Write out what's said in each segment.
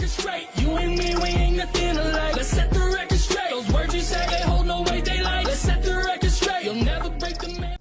record straight. You and me, we ain't nothing alike. Let's set the record straight. Those words you say, they hold no weight, they like. Let's set the record straight. You'll never break the man.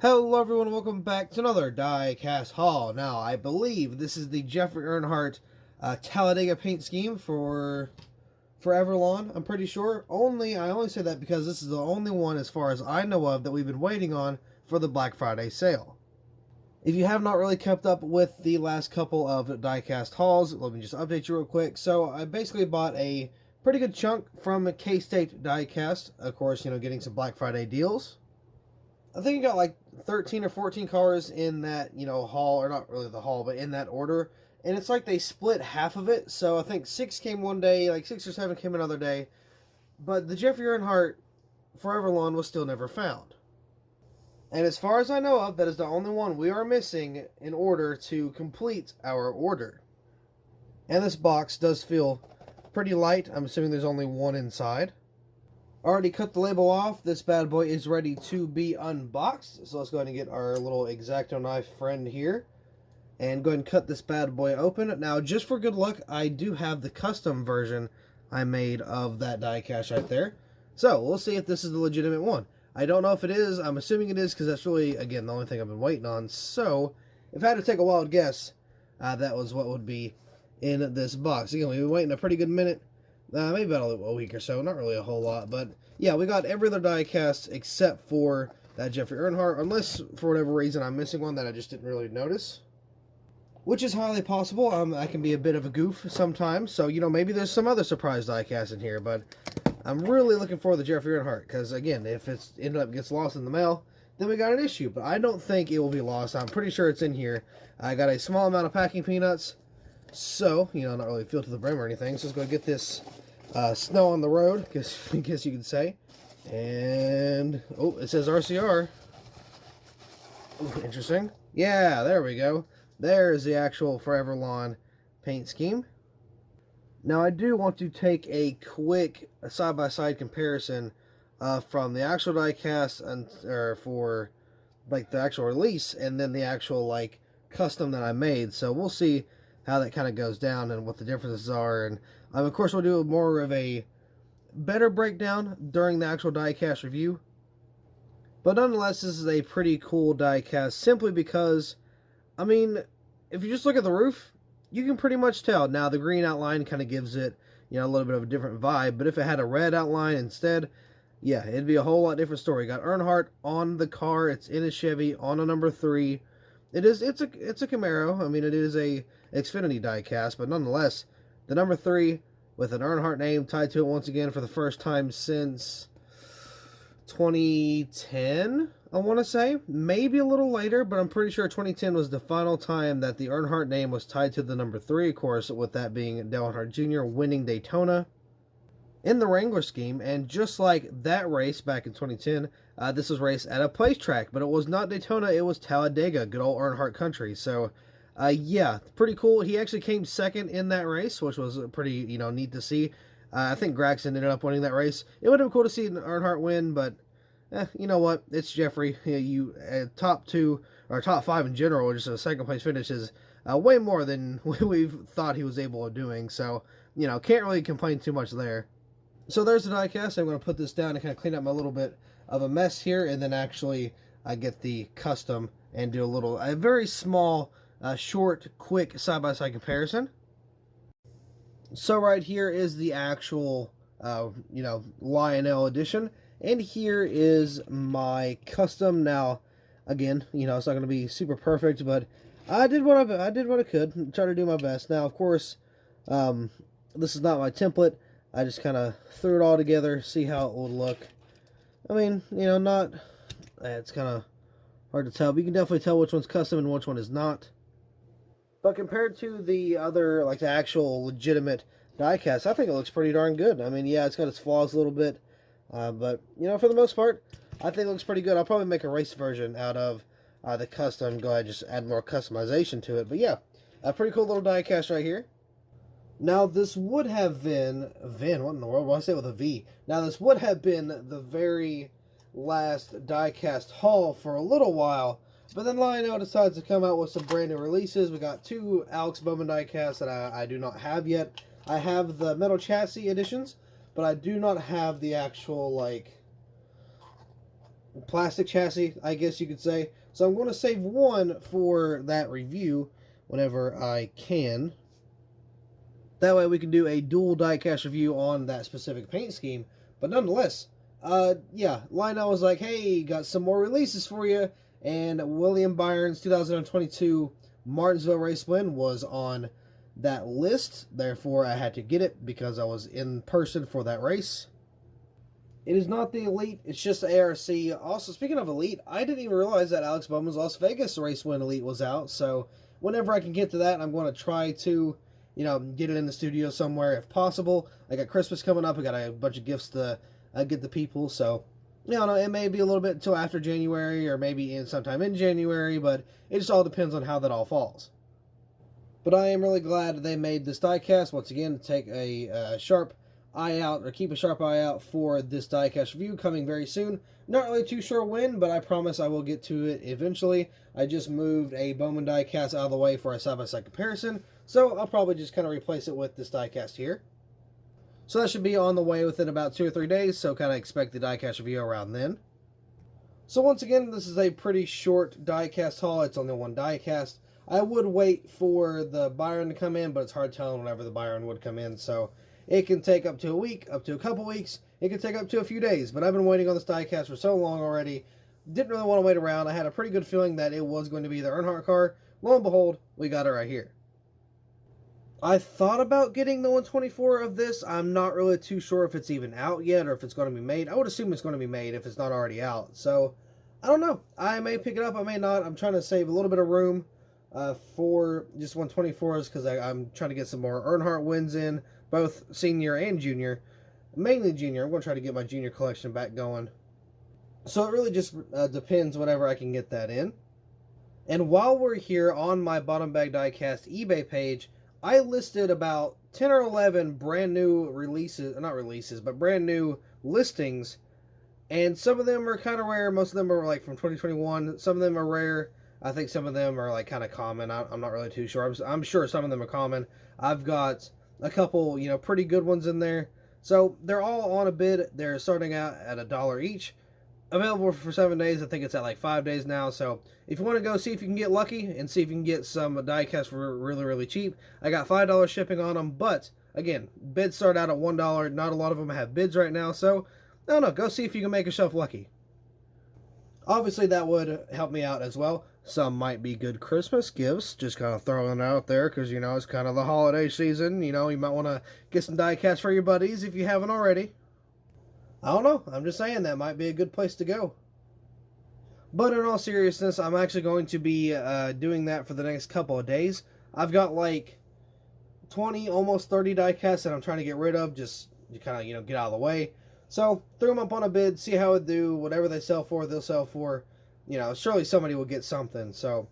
Hello everyone, welcome back to another Diecast haul. Now, I believe this is the Jeffrey Earnhardt Talladega paint scheme for Everlawn, I'm pretty sure. I only say that because this is the only one, as far as I know of, that we've been waiting on for the Black Friday sale. If you have not really kept up with the last couple of Diecast hauls, let me just update you real quick. So, I basically bought a pretty good chunk from K-State Diecast. Of course, you know, getting some Black Friday deals. I think you got like 13 or 14 cars in that, you know, haul, or not really the haul, but in that order. And it's like they split half of it. So I think 6 came one day, like 6 or 7 came another day. But the Jeffrey Earnhardt Forever Lawn was still never found. And as far as I know of, that is the only one we are missing in order to complete our order. And this box does feel pretty light. I'm assuming there's only one inside. Already cut the label off. This bad boy is ready to be unboxed. So let's go ahead and get our little X-Acto knife friend here. And go ahead and cut this bad boy open. Now, just for good luck, I do have the custom version I made of that die cast right there. So, we'll see if this is the legitimate one. I don't know if it is. I'm assuming it is because that's really, again, the only thing I've been waiting on. So, if I had to take a wild guess, that was what would be in this box. Again, we've been waiting a pretty good minute. Maybe about a week or so. Not really a whole lot. But, yeah, we got every other die cast except for that Jeffrey Earnhardt. Unless, for whatever reason, I'm missing one that I just didn't really notice. Which is highly possible. I can be a bit of a goof sometimes. So, you know, maybe there's some other surprise die cast in here. But I'm really looking for the Jeffrey Earnhardt. Because, again, if it's gets lost in the mail, then we got an issue. But I don't think it will be lost. I'm pretty sure it's in here. I got a small amount of packing peanuts. So, you know, not really filled to the brim or anything. So let's go get this snow on the road, I guess you could say. And, oh, it says RCR. Ooh, interesting. Yeah, there we go. There's the actual Forever Lawn paint scheme. Now, I do want to take a quick side-by-side comparison from the actual die-cast for, like, the actual release, and then the actual, like, custom that I made. So, we'll see how that kind of goes down and what the differences are. And, of course, we'll do more of a better breakdown during the actual die-cast review. But, nonetheless, this is a pretty cool die-cast, simply because, I mean, if you just look at the roof, you can pretty much tell. Now, the green outline kind of gives it, you know, a little bit of a different vibe. But if it had a red outline instead, yeah, it'd be a whole lot different story. Got Earnhardt on the car. It's in a Chevy on a number 3. It's a Camaro. I mean, it is a Xfinity die-cast, but nonetheless, the number 3 with an Earnhardt name tied to it once again for the first time since 2010, I want to say. Maybe a little later, but I'm pretty sure 2010 was the final time that the Earnhardt name was tied to the number 3, of course, with that being Dale Earnhardt Jr. winning Daytona in the Wrangler scheme. And just like that race back in 2010, this was raced at a place track, but it was not Daytona, it was Talladega, good old Earnhardt country. So, yeah, pretty cool. He actually came second in that race, which was pretty, you know, neat to see. I think Gragson ended up winning that race. It would have been cool to see Earnhardt win, but you know what? It's Jeffrey. Top 2 or top 5 in general, just a second place finish is way more than we've thought he was able of doing. So, you know, can't really complain too much there. So there's the diecast. I'm going to put this down and kind of clean up my little bit of a mess here, and then actually I get the custom and do a very small, short, quick side-by-side comparison. So right here is the actual, you know, Lionel edition. And here is my custom. Now, again, you know, it's not going to be super perfect, but I did what I could. Try to do my best. Now, of course, this is not my template. I just kind of threw it all together, see how it would look. I mean, you know, it's kind of hard to tell, but you can definitely tell which one's custom and which one is not. But compared to the other, like the actual legitimate diecast, I think it looks pretty darn good. I mean, yeah, it's got its flaws a little bit. But, you know, for the most part, I think it looks pretty good. I'll probably make a race version out of the custom. Go ahead and just add more customization to it. But, yeah, a pretty cool little die-cast right here. Now, this would have been... what in the world? Why do I say it with a V? Now, this would have been the very last die-cast haul for a little while But then Lionel decides to come out with some brand new releases. We got 2 Alex Bowman diecasts that I do not have yet. I have the metal chassis editions, but I do not have the actual, like, plastic chassis, I guess you could say. So I'm going to save one for that review whenever I can. That way we can do a dual diecast review on that specific paint scheme. But nonetheless, yeah, Lionel was like, hey, got some more releases for you. And William Byron's 2022 Martinsville Race Win was on that list. Therefore, I had to get it because I was in person for that race. It is not the Elite, it's just the ARC. Also, speaking of Elite, I didn't even realize that Alex Bowman's Las Vegas Race Win Elite was out. So, whenever I can get to that, I'm going to try to, you know, get it in the studio somewhere if possible. I got Christmas coming up. I got a bunch of gifts to get the people. So, you know, it may be a little bit until after January or maybe sometime in January. But it just all depends on how that all falls. But I am really glad they made this diecast. Once again, take a sharp eye out, or keep a sharp eye out for this diecast review coming very soon. Not really too sure when, but I promise I will get to it eventually. I just moved a Bowman diecast out of the way for a side-by-side comparison, so I'll probably just kind of replace it with this diecast here. So that should be on the way within about 2 or 3 days, so kind of expect the diecast review around then. So once again, this is a pretty short diecast haul. It's only one diecast. I would wait for the Byron to come in, but it's hard telling whenever the Byron would come in, so it can take up to a week, up to a couple weeks. It can take up to a few days, but I've been waiting on this diecast for so long already. Didn't really want to wait around. I had a pretty good feeling that it was going to be the Earnhardt car. Lo and behold, we got it right here. I thought about getting the 124 of this. I'm not really too sure if it's even out yet or if it's going to be made. I would assume it's going to be made if it's not already out. So, I don't know. I may pick it up. I may not. I'm trying to save a little bit of room for just 124s because I'm trying to get some more Earnhardt wins in, both senior and junior. Mainly junior. I'm going to try to get my junior collection back going. So it really just depends whenever I can get that in. And while we're here on my Bottom Bag Diecast eBay page, I listed about 10 or 11 brand new releases, not releases, but brand new listings. And some of them are kind of rare. Most of them are like from 2021. Some of them are rare. I think some of them are like kind of common. I'm not really too sure. I'm sure some of them are common. I've got a couple, you know, pretty good ones in there. So they're all on a bid. They're starting out at $1 each. Available for 7 days. I think it's at like 5 days now. So if you want to go see if you can get lucky and see if you can get some diecast for really, really cheap, I got $5 shipping on them. But again, bids start out at $1. Not a lot of them have bids right now. So I don't know. Go see if you can make yourself lucky. Obviously, that would help me out as well. Some might be good Christmas gifts. Just kind of throwing it out there because, you know, it's kind of the holiday season. You know, you might want to get some diecast for your buddies if you haven't already. I don't know. I'm just saying that might be a good place to go. But in all seriousness, I'm actually going to be doing that for the next couple of days. I've got like 20, almost 30 diecasts that I'm trying to get rid of. Just to kind of, you know, get out of the way. So, throw them up on a bid, see how it do. Whatever they sell for, they'll sell for. You know, surely somebody will get something. So,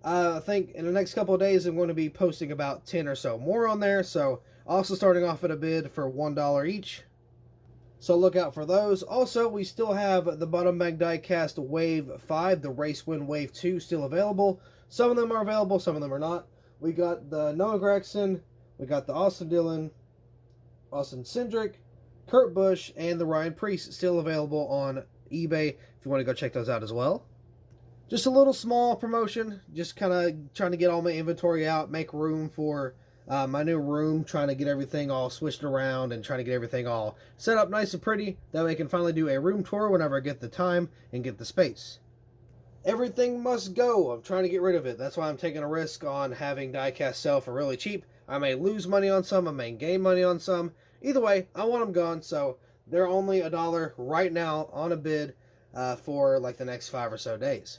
I think in the next couple of days, I'm going to be posting about 10 or so more on there. So, also starting off at a bid for $1 each. So, look out for those. Also, we still have the Bottom Bag Diecast Wave 5, the Race Win Wave 2, still available. Some of them are available, some of them are not. We got the Noah Gragson, we got the Austin Dillon, Austin Cindric, Kurt Busch, and the Ryan Preece still available on eBay if you want to go check those out as well. Just a little small promotion, just kind of trying to get all my inventory out, make room for my new room, trying to get everything all switched around and trying to get everything all set up nice and pretty. That way I can finally do a room tour whenever I get the time and get the space. Everything must go. I'm trying to get rid of it. That's why I'm taking a risk on having diecast sell for really cheap. I may lose money on some, I may gain money on some. Either way, I want them gone, so they're only $1 right now on a bid for like the next 5 or so days.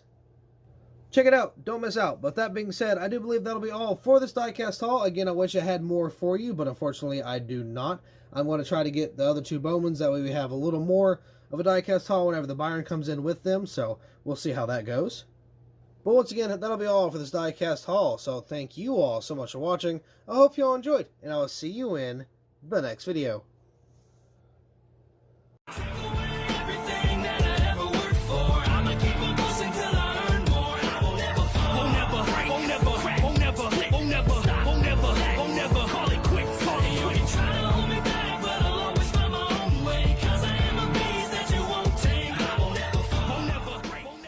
Check it out. Don't miss out. But that being said, I do believe that'll be all for this diecast haul. Again, I wish I had more for you, but unfortunately I do not. I'm going to try to get the other 2 Bowmans. That way we have a little more of a diecast haul whenever the Byron comes in with them, so we'll see how that goes. But once again, that'll be all for this diecast haul, so thank you all so much for watching. I hope you all enjoyed, and I will see you in the next video.